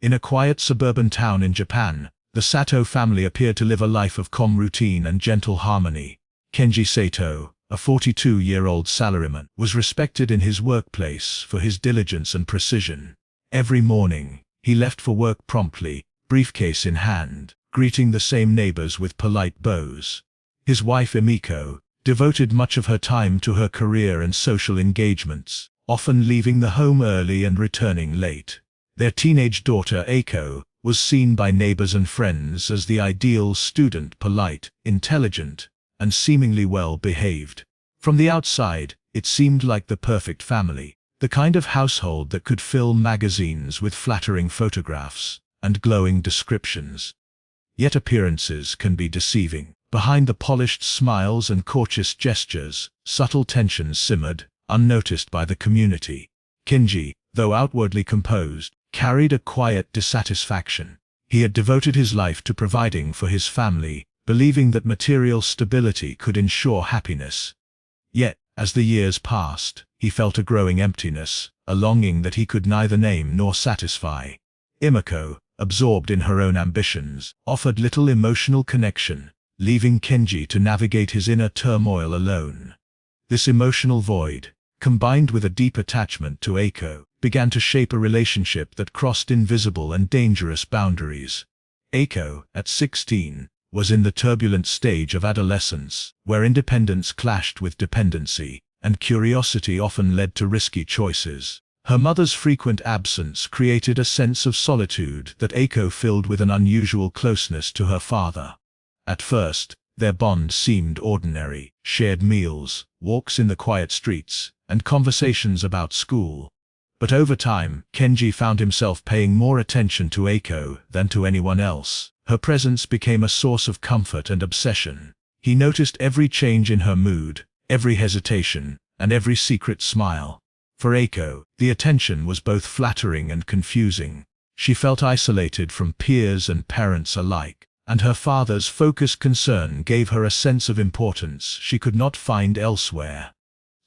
In a quiet suburban town in Japan, the Sato family appeared to live a life of calm routine and gentle harmony. Kenji Sato, a 42-year-old salaryman, was respected in his workplace for his diligence and precision. Every morning, he left for work promptly, briefcase in hand, greeting the same neighbors with polite bows. His wife Emiko devoted much of her time to her career and social engagements, often leaving the home early and returning late. Their teenage daughter Eiko was seen by neighbors and friends as the ideal student, polite, intelligent, and seemingly well behaved. From the outside, it seemed like the perfect family, the kind of household that could fill magazines with flattering photographs and glowing descriptions. Yet appearances can be deceiving. Behind the polished smiles and courteous gestures, subtle tensions simmered, unnoticed by the community. Kenji, though outwardly composed, carried a quiet dissatisfaction. He had devoted his life to providing for his family, believing that material stability could ensure happiness. Yet, as the years passed, he felt a growing emptiness, a longing that he could neither name nor satisfy. Emiko, absorbed in her own ambitions, offered little emotional connection, leaving Kenji to navigate his inner turmoil alone. This emotional void, combined with a deep attachment to Eiko, began to shape a relationship that crossed invisible and dangerous boundaries. Eiko, at 16, was in the turbulent stage of adolescence, where independence clashed with dependency, and curiosity often led to risky choices. Her mother's frequent absence created a sense of solitude that Eiko filled with an unusual closeness to her father. At first, their bond seemed ordinary: shared meals, walks in the quiet streets, and conversations about school. But over time, Kenji found himself paying more attention to Eiko than to anyone else. Her presence became a source of comfort and obsession. He noticed every change in her mood, every hesitation, and every secret smile. For Eiko, the attention was both flattering and confusing. She felt isolated from peers and parents alike, and her father's focused concern gave her a sense of importance she could not find elsewhere.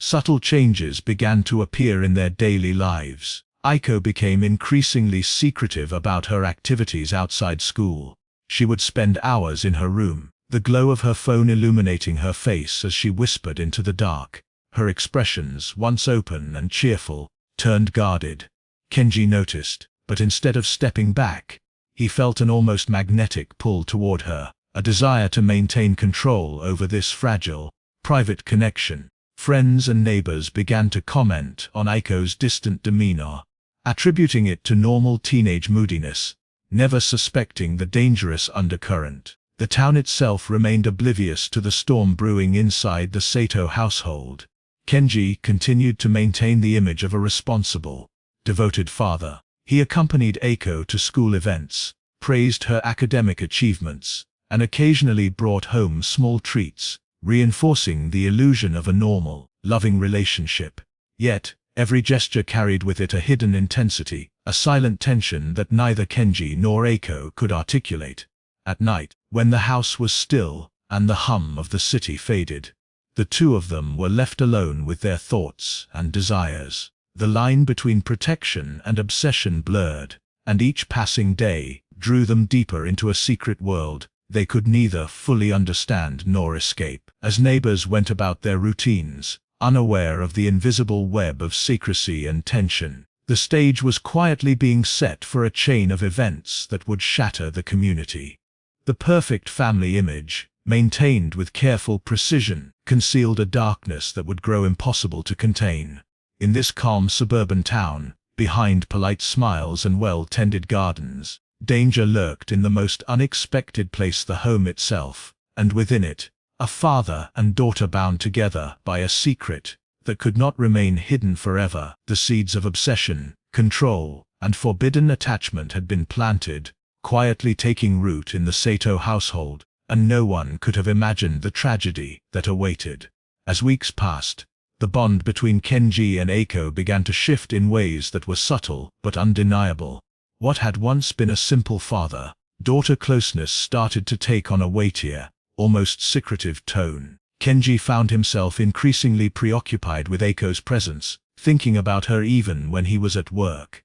Subtle changes began to appear in their daily lives. Eiko became increasingly secretive about her activities outside school. She would spend hours in her room, the glow of her phone illuminating her face as she whispered into the dark. Her expressions, once open and cheerful, turned guarded. Kenji noticed, but instead of stepping back, he felt an almost magnetic pull toward her, a desire to maintain control over this fragile, private connection. Friends and neighbors began to comment on Eiko's distant demeanor, attributing it to normal teenage moodiness, never suspecting the dangerous undercurrent. The town itself remained oblivious to the storm brewing inside the Sato household. Kenji continued to maintain the image of a responsible, devoted father. He accompanied Eiko to school events, praised her academic achievements, and occasionally brought home small treats, reinforcing the illusion of a normal, loving relationship. Yet, every gesture carried with it a hidden intensity, a silent tension that neither Kenji nor Eiko could articulate. At night, when the house was still, and the hum of the city faded, the two of them were left alone with their thoughts and desires. The line between protection and obsession blurred, and each passing day drew them deeper into a secret world they could neither fully understand nor escape. As neighbors went about their routines, unaware of the invisible web of secrecy and tension, the stage was quietly being set for a chain of events that would shatter the community. The perfect family image, maintained with careful precision, concealed a darkness that would grow impossible to contain. In this calm suburban town, behind polite smiles and well-tended gardens, danger lurked in the most unexpected place: the home itself, and within it, a father and daughter bound together by a secret that could not remain hidden forever. The seeds of obsession, control, and forbidden attachment had been planted, quietly taking root in the Sato household, and no one could have imagined the tragedy that awaited. As weeks passed, the bond between Kenji and Eiko began to shift in ways that were subtle but undeniable. What had once been a simple father-daughter closeness started to take on a weightier, almost secretive tone. Kenji found himself increasingly preoccupied with Eiko's presence, thinking about her even when he was at work.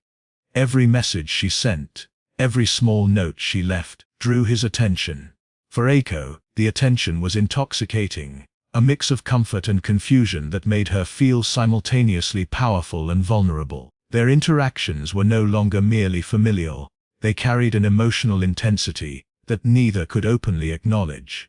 Every message she sent, Every small note she left drew his attention. For Eiko, the attention was intoxicating, a mix of comfort and confusion that made her feel simultaneously powerful and vulnerable. Their interactions were no longer merely familial, they carried an emotional intensity that neither could openly acknowledge.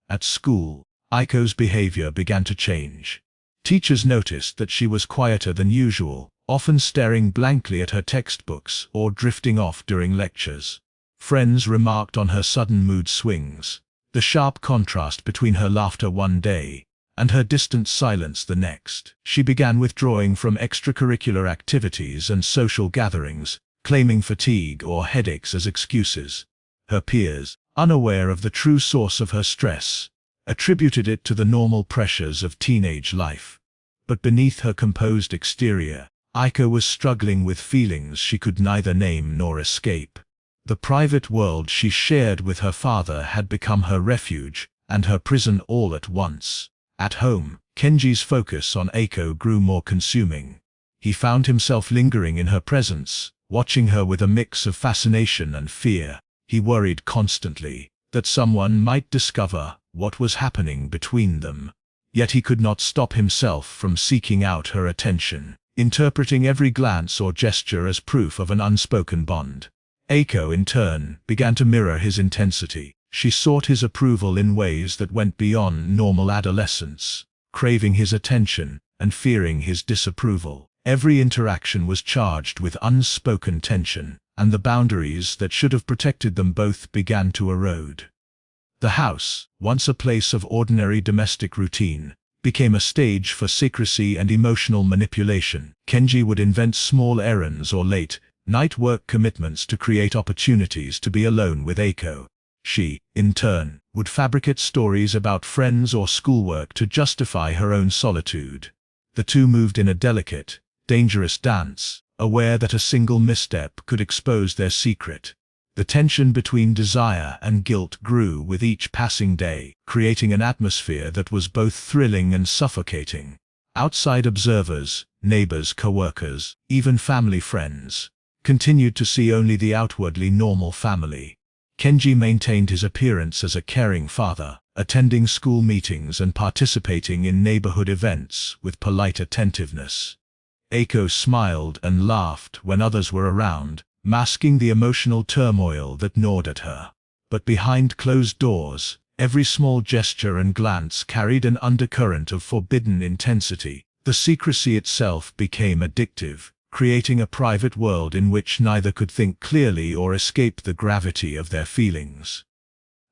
At school, Eiko's behavior began to change. Teachers noticed that she was quieter than usual, often staring blankly at her textbooks or drifting off during lectures. Friends remarked on her sudden mood swings, the sharp contrast between her laughter one day and her distant silence the next. She began withdrawing from extracurricular activities and social gatherings, claiming fatigue or headaches as excuses. Her peers, unaware of the true source of her stress, attributed it to the normal pressures of teenage life. But beneath her composed exterior, Eiko was struggling with feelings she could neither name nor escape. The private world she shared with her father had become her refuge and her prison all at once. At home, Kenji's focus on Eiko grew more consuming. He found himself lingering in her presence, watching her with a mix of fascination and fear. He worried constantly that someone might discover what was happening between them. Yet he could not stop himself from seeking out her attention, interpreting every glance or gesture as proof of an unspoken bond. Eiko, in turn, began to mirror his intensity. She sought his approval in ways that went beyond normal adolescence, craving his attention and fearing his disapproval. Every interaction was charged with unspoken tension, and the boundaries that should have protected them both began to erode. The house, once a place of ordinary domestic routine, became a stage for secrecy and emotional manipulation. Kenji would invent small errands or late-night work commitments to create opportunities to be alone with Eiko. She, in turn, would fabricate stories about friends or schoolwork to justify her own solitude. The two moved in a delicate, dangerous dance, aware that a single misstep could expose their secret. The tension between desire and guilt grew with each passing day, creating an atmosphere that was both thrilling and suffocating. Outside observers, neighbors, co-workers, even family friends, continued to see only the outwardly normal family. Kenji maintained his appearance as a caring father, attending school meetings and participating in neighborhood events with polite attentiveness. Eiko smiled and laughed when others were around, masking the emotional turmoil that gnawed at her. But behind closed doors, every small gesture and glance carried an undercurrent of forbidden intensity. The secrecy itself became addictive, creating a private world in which neither could think clearly or escape the gravity of their feelings.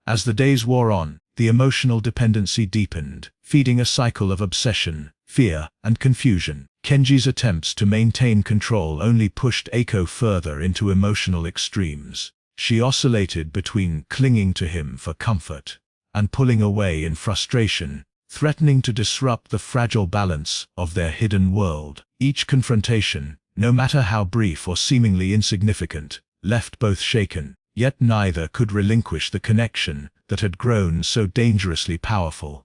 As the days wore on, the emotional dependency deepened, feeding a cycle of obsession, fear, and confusion. Kenji's attempts to maintain control only pushed Eiko further into emotional extremes. She oscillated between clinging to him for comfort and pulling away in frustration, threatening to disrupt the fragile balance of their hidden world. Each confrontation, no matter how brief or seemingly insignificant, left both shaken, yet neither could relinquish the connection that had grown so dangerously powerful.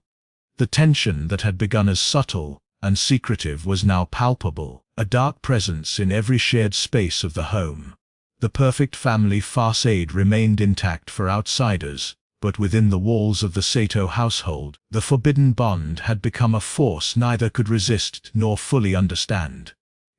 The tension that had begun as subtle and secretive was now palpable, a dark presence in every shared space of the home. The perfect family facade remained intact for outsiders, but within the walls of the Sato household, the forbidden bond had become a force neither could resist nor fully understand.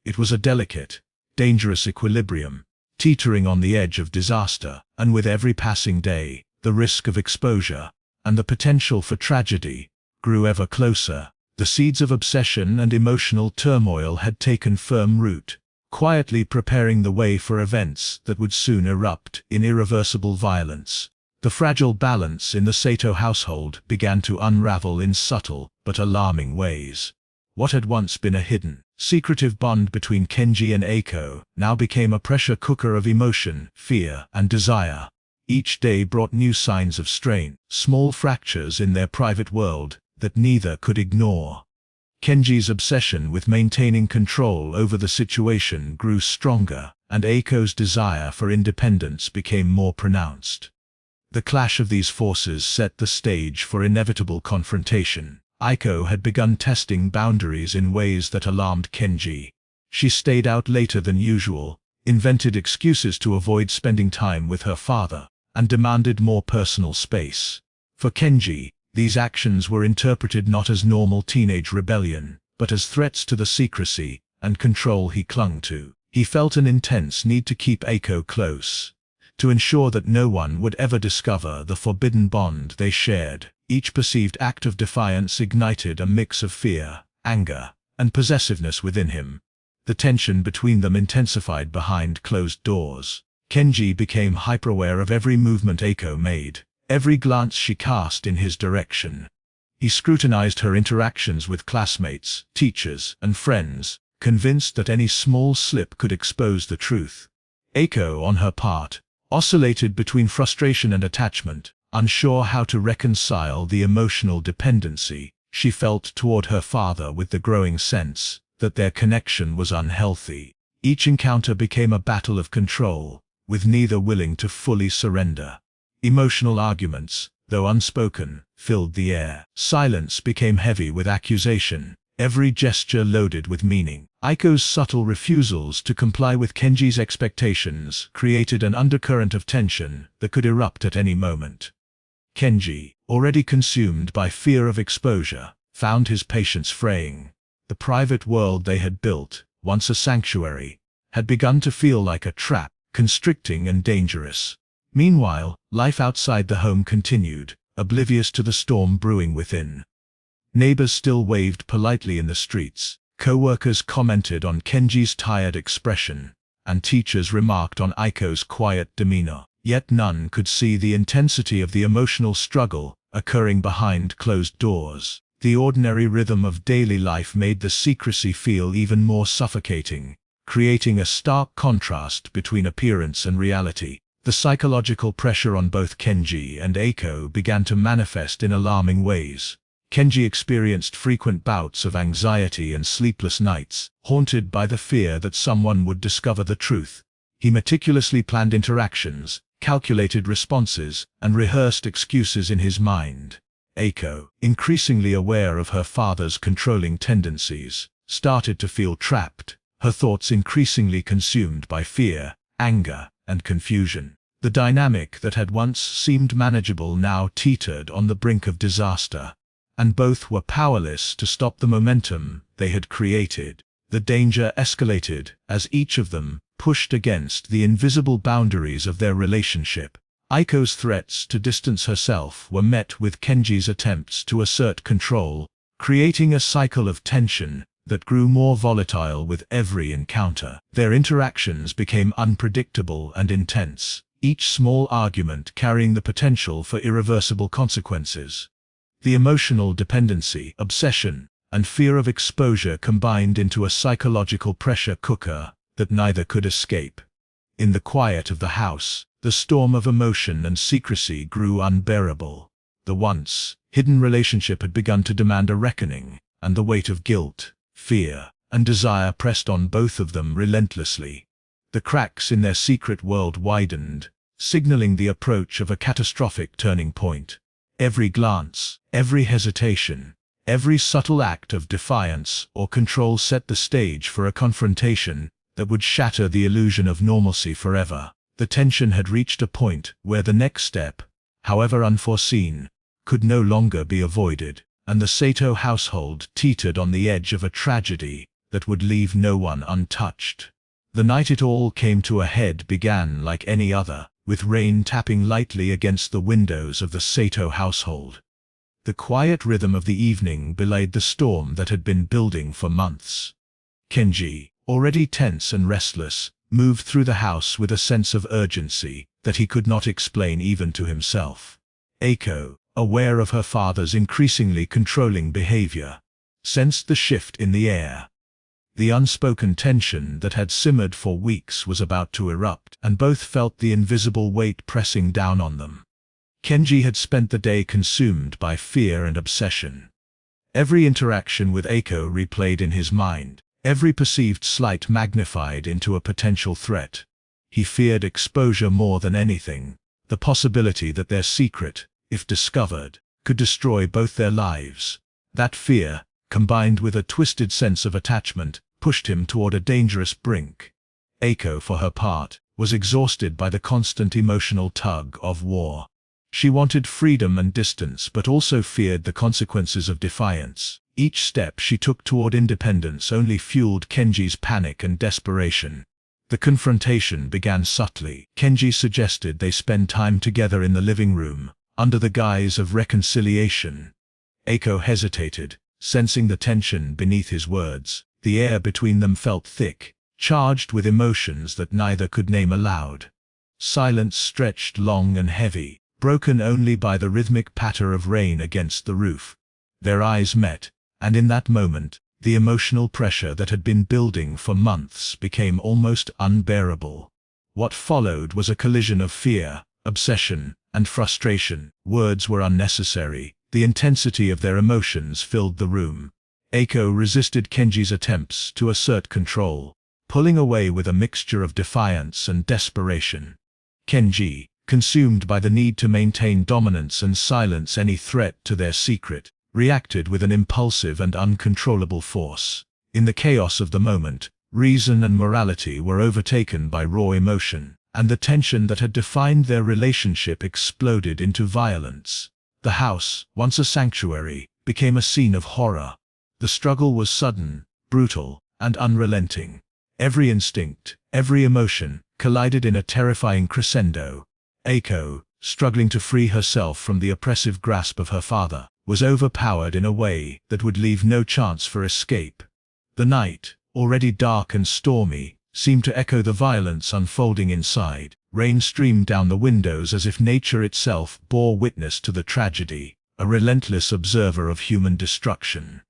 It was a delicate, dangerous equilibrium, teetering on the edge of disaster, and with every passing day, the risk of exposure and the potential for tragedy grew ever closer. The seeds of obsession and emotional turmoil had taken firm root, quietly preparing the way for events that would soon erupt in irreversible violence. The fragile balance in the Sato household began to unravel in subtle but alarming ways. What had once been a hidden, secretive bond between Kenji and Eiko now became a pressure cooker of emotion, fear, and desire. Each day brought new signs of strain, small fractures in their private world that neither could ignore. Kenji's obsession with maintaining control over the situation grew stronger, and Eiko's desire for independence became more pronounced. The clash of these forces set the stage for inevitable confrontation. Eiko had begun testing boundaries in ways that alarmed Kenji. She stayed out later than usual, invented excuses to avoid spending time with her father, and demanded more personal space. For Kenji, these actions were interpreted not as normal teenage rebellion, but as threats to the secrecy and control he clung to. He felt an intense need to keep Eiko close, to ensure that no one would ever discover the forbidden bond they shared. Each perceived act of defiance ignited a mix of fear, anger, and possessiveness within him. The tension between them intensified behind closed doors. Kenji became hyper-aware of every movement Eiko made, every glance she cast in his direction. He scrutinized her interactions with classmates, teachers, and friends, convinced that any small slip could expose the truth. Eiko, on her part, oscillated between frustration and attachment, unsure how to reconcile the emotional dependency she felt toward her father with the growing sense that their connection was unhealthy. Each encounter became a battle of control, with neither willing to fully surrender. Emotional arguments, though unspoken, filled the air. Silence became heavy with accusation, every gesture loaded with meaning. Eiko's subtle refusals to comply with Kenji's expectations created an undercurrent of tension that could erupt at any moment. Kenji, already consumed by fear of exposure, found his patience fraying. The private world they had built, once a sanctuary, had begun to feel like a trap, constricting and dangerous. Meanwhile, life outside the home continued, oblivious to the storm brewing within. Neighbors still waved politely in the streets, co-workers commented on Kenji's tired expression, and teachers remarked on Eiko's quiet demeanor. Yet none could see the intensity of the emotional struggle occurring behind closed doors. The ordinary rhythm of daily life made the secrecy feel even more suffocating, creating a stark contrast between appearance and reality. The psychological pressure on both Kenji and Eiko began to manifest in alarming ways. Kenji experienced frequent bouts of anxiety and sleepless nights, haunted by the fear that someone would discover the truth. He meticulously planned interactions, calculated responses, and rehearsed excuses in his mind. Eiko, increasingly aware of her father's controlling tendencies, started to feel trapped, her thoughts increasingly consumed by fear, anger, and confusion. The dynamic that had once seemed manageable now teetered on the brink of disaster, and both were powerless to stop the momentum they had created. The danger escalated as each of them pushed against the invisible boundaries of their relationship. Eiko's threats to distance herself were met with Kenji's attempts to assert control, creating a cycle of tension that grew more volatile with every encounter. Their interactions became unpredictable and intense, each small argument carrying the potential for irreversible consequences. The emotional dependency, obsession, and fear of exposure combined into a psychological pressure cooker that neither could escape. In the quiet of the house, the storm of emotion and secrecy grew unbearable. The once hidden relationship had begun to demand a reckoning, and the weight of guilt, fear, and desire pressed on both of them relentlessly. The cracks in their secret world widened, signaling the approach of a catastrophic turning point. Every glance, every hesitation, every subtle act of defiance or control set the stage for a confrontation that would shatter the illusion of normalcy forever. The tension had reached a point where the next step, however unforeseen, could no longer be avoided, and the Sato household teetered on the edge of a tragedy that would leave no one untouched. The night it all came to a head began like any other, with rain tapping lightly against the windows of the Sato household. The quiet rhythm of the evening belied the storm that had been building for months. Kenji, already tense and restless, moved through the house with a sense of urgency that he could not explain even to himself. Eiko, aware of her father's increasingly controlling behavior, sensed the shift in the air. The unspoken tension that had simmered for weeks was about to erupt, and both felt the invisible weight pressing down on them. Kenji had spent the day consumed by fear and obsession. Every interaction with Eiko replayed in his mind, every perceived slight magnified into a potential threat. He feared exposure more than anything, the possibility that their secret, if discovered, could destroy both their lives. That fear, combined with a twisted sense of attachment, pushed him toward a dangerous brink. Eiko, for her part, was exhausted by the constant emotional tug of war. She wanted freedom and distance but also feared the consequences of defiance. Each step she took toward independence only fueled Kenji's panic and desperation. The confrontation began subtly. Kenji suggested they spend time together in the living room, under the guise of reconciliation. Eiko hesitated, sensing the tension beneath his words. The air between them felt thick, charged with emotions that neither could name aloud. Silence stretched long and heavy, broken only by the rhythmic patter of rain against the roof. Their eyes met, and in that moment, the emotional pressure that had been building for months became almost unbearable. What followed was a collision of fear, obsession, and frustration. Words were unnecessary. The intensity of their emotions filled the room. Eiko resisted Kenji's attempts to assert control, pulling away with a mixture of defiance and desperation. Kenji, consumed by the need to maintain dominance and silence any threat to their secret, reacted with an impulsive and uncontrollable force. In the chaos of the moment, reason and morality were overtaken by raw emotion, and the tension that had defined their relationship exploded into violence. The house, once a sanctuary, became a scene of horror. The struggle was sudden, brutal, and unrelenting. Every instinct, every emotion, collided in a terrifying crescendo. Eiko, struggling to free herself from the oppressive grasp of her father, was overpowered in a way that would leave no chance for escape. The night, already dark and stormy, seemed to echo the violence unfolding inside. Rain streamed down the windows as if nature itself bore witness to the tragedy, a relentless observer of human destruction.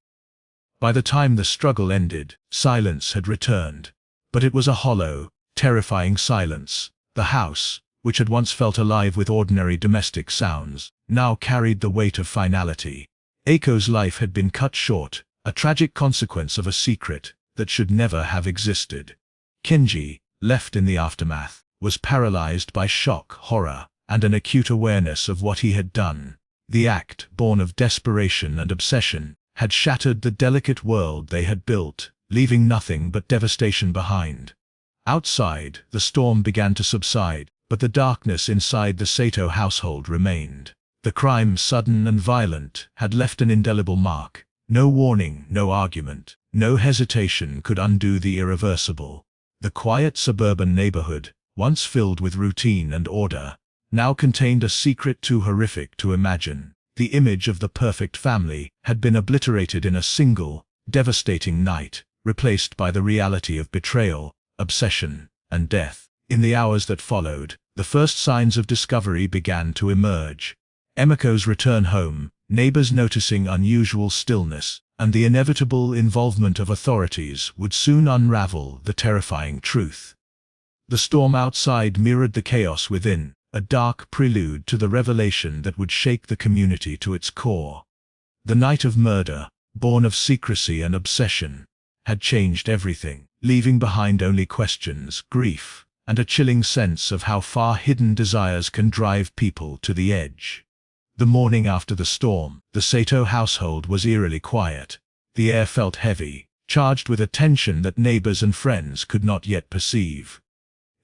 By the time the struggle ended, silence had returned. But it was a hollow, terrifying silence. The house, which had once felt alive with ordinary domestic sounds, now carried the weight of finality. Eiko's life had been cut short, a tragic consequence of a secret that should never have existed. Kenji, left in the aftermath, was paralyzed by shock, horror, and an acute awareness of what he had done. The act, born of desperation and obsession, had shattered the delicate world they had built, leaving nothing but devastation behind. Outside, the storm began to subside, but the darkness inside the Sato household remained. The crime, sudden and violent, had left an indelible mark. No warning, no argument, no hesitation could undo the irreversible. The quiet suburban neighborhood, once filled with routine and order, now contained a secret too horrific to imagine. The image of the perfect family had been obliterated in a single, devastating night, replaced by the reality of betrayal, obsession, and death. In the hours that followed, the first signs of discovery began to emerge. Emiko's return home, neighbors noticing unusual stillness, and the inevitable involvement of authorities would soon unravel the terrifying truth. The storm outside mirrored the chaos within, a dark prelude to the revelation that would shake the community to its core. The night of murder, born of secrecy and obsession, had changed everything, leaving behind only questions, grief, and a chilling sense of how far hidden desires can drive people to the edge. The morning after the storm, the Sato household was eerily quiet. The air felt heavy, charged with a tension that neighbors and friends could not yet perceive.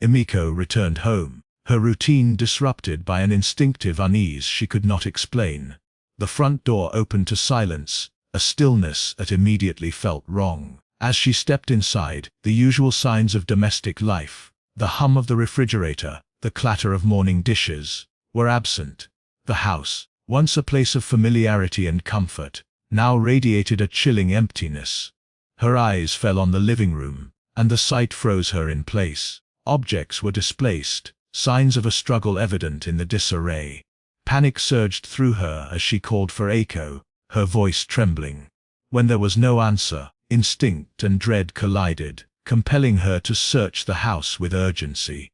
Emiko returned home, her routine disrupted by an instinctive unease she could not explain. The front door opened to silence, a stillness that immediately felt wrong. As she stepped inside, the usual signs of domestic life, the hum of the refrigerator, the clatter of morning dishes, were absent. The house, once a place of familiarity and comfort, now radiated a chilling emptiness. Her eyes fell on the living room, and the sight froze her in place. Objects were displaced, signs of a struggle evident in the disarray. Panic surged through her as she called for Eiko, her voice trembling. When there was no answer, instinct and dread collided, compelling her to search the house with urgency.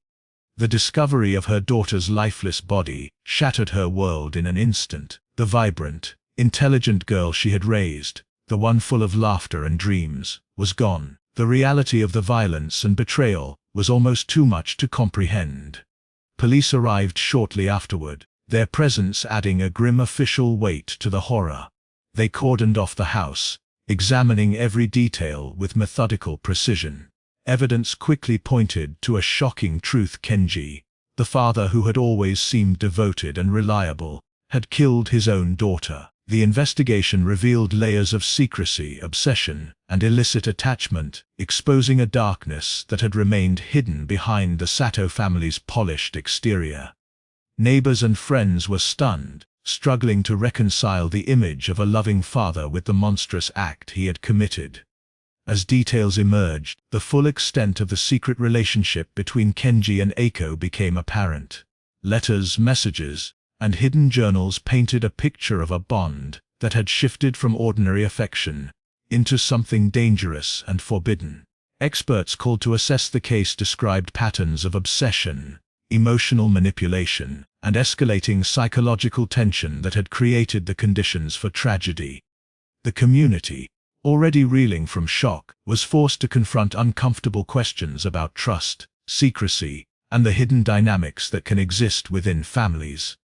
The discovery of her daughter's lifeless body shattered her world in an instant. The vibrant, intelligent girl she had raised, the one full of laughter and dreams, was gone. The reality of the violence and betrayal was almost too much to comprehend. Police arrived shortly afterward, their presence adding a grim official weight to the horror. They cordoned off the house, examining every detail with methodical precision. evidence quickly pointed to a shocking truth. Kenji, the father who had always seemed devoted and reliable, had killed his own daughter. The investigation revealed layers of secrecy, obsession, and illicit attachment, exposing a darkness that had remained hidden behind the Sato family's polished exterior. Neighbors and friends were stunned, struggling to reconcile the image of a loving father with the monstrous act he had committed. As details emerged, the full extent of the secret relationship between Kenji and Eiko became apparent. Letters, messages, and hidden journals painted a picture of a bond that had shifted from ordinary affection into something dangerous and forbidden. Experts called to assess the case described patterns of obsession, emotional manipulation, and escalating psychological tension that had created the conditions for tragedy. The community, already reeling from shock, was forced to confront uncomfortable questions about trust, secrecy, and the hidden dynamics that can exist within families.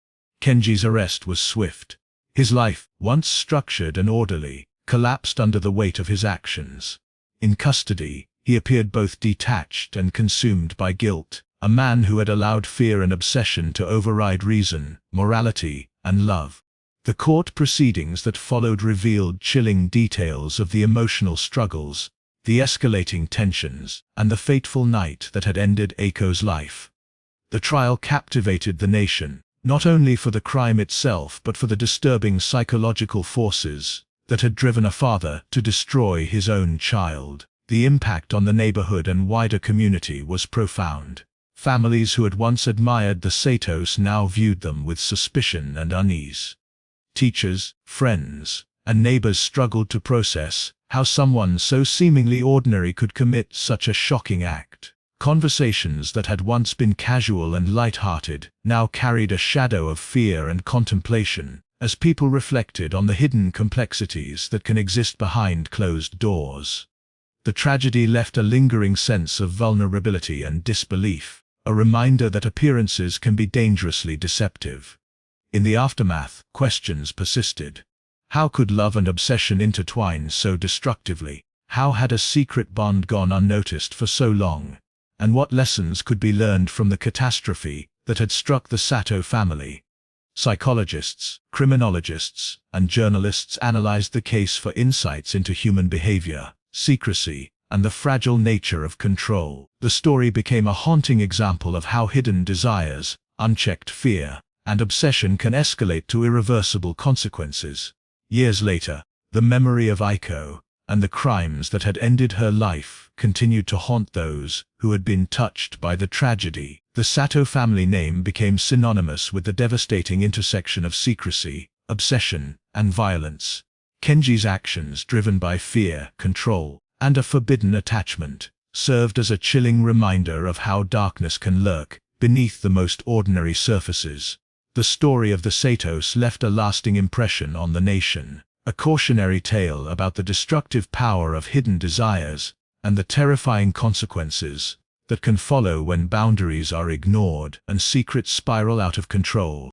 Kenji's arrest was swift. His life, once structured and orderly, collapsed under the weight of his actions. In custody, he appeared both detached and consumed by guilt, a man who had allowed fear and obsession to override reason, morality, and love. The court proceedings that followed revealed chilling details of the emotional struggles, the escalating tensions, and the fateful night that had ended Eiko's life. The trial captivated the nation, not only for the crime itself but for the disturbing psychological forces that had driven a father to destroy his own child. The impact on the neighborhood and wider community was profound. Families who had once admired the Satos now viewed them with suspicion and unease. Teachers, friends, and neighbors struggled to process how someone so seemingly ordinary could commit such a shocking act. Conversations that had once been casual and light-hearted now carried a shadow of fear and contemplation, as people reflected on the hidden complexities that can exist behind closed doors. The tragedy left a lingering sense of vulnerability and disbelief, a reminder that appearances can be dangerously deceptive. In the aftermath, questions persisted. How could love and obsession intertwine so destructively? How had a secret bond gone unnoticed for so long? And what lessons could be learned from the catastrophe that had struck the Sato family? Psychologists, criminologists, and journalists analyzed the case for insights into human behavior, secrecy, and the fragile nature of control. The story became a haunting example of how hidden desires, unchecked fear, and obsession can escalate to irreversible consequences. Years later, the memory of Eiko, and the crimes that had ended her life, continued to haunt those who had been touched by the tragedy. The Sato family name became synonymous with the devastating intersection of secrecy, obsession, and violence. Kenji's actions, driven by fear, control, and a forbidden attachment, served as a chilling reminder of how darkness can lurk beneath the most ordinary surfaces. The story of the Satos left a lasting impression on the nation, a cautionary tale about the destructive power of hidden desires and the terrifying consequences that can follow when boundaries are ignored and secrets spiral out of control.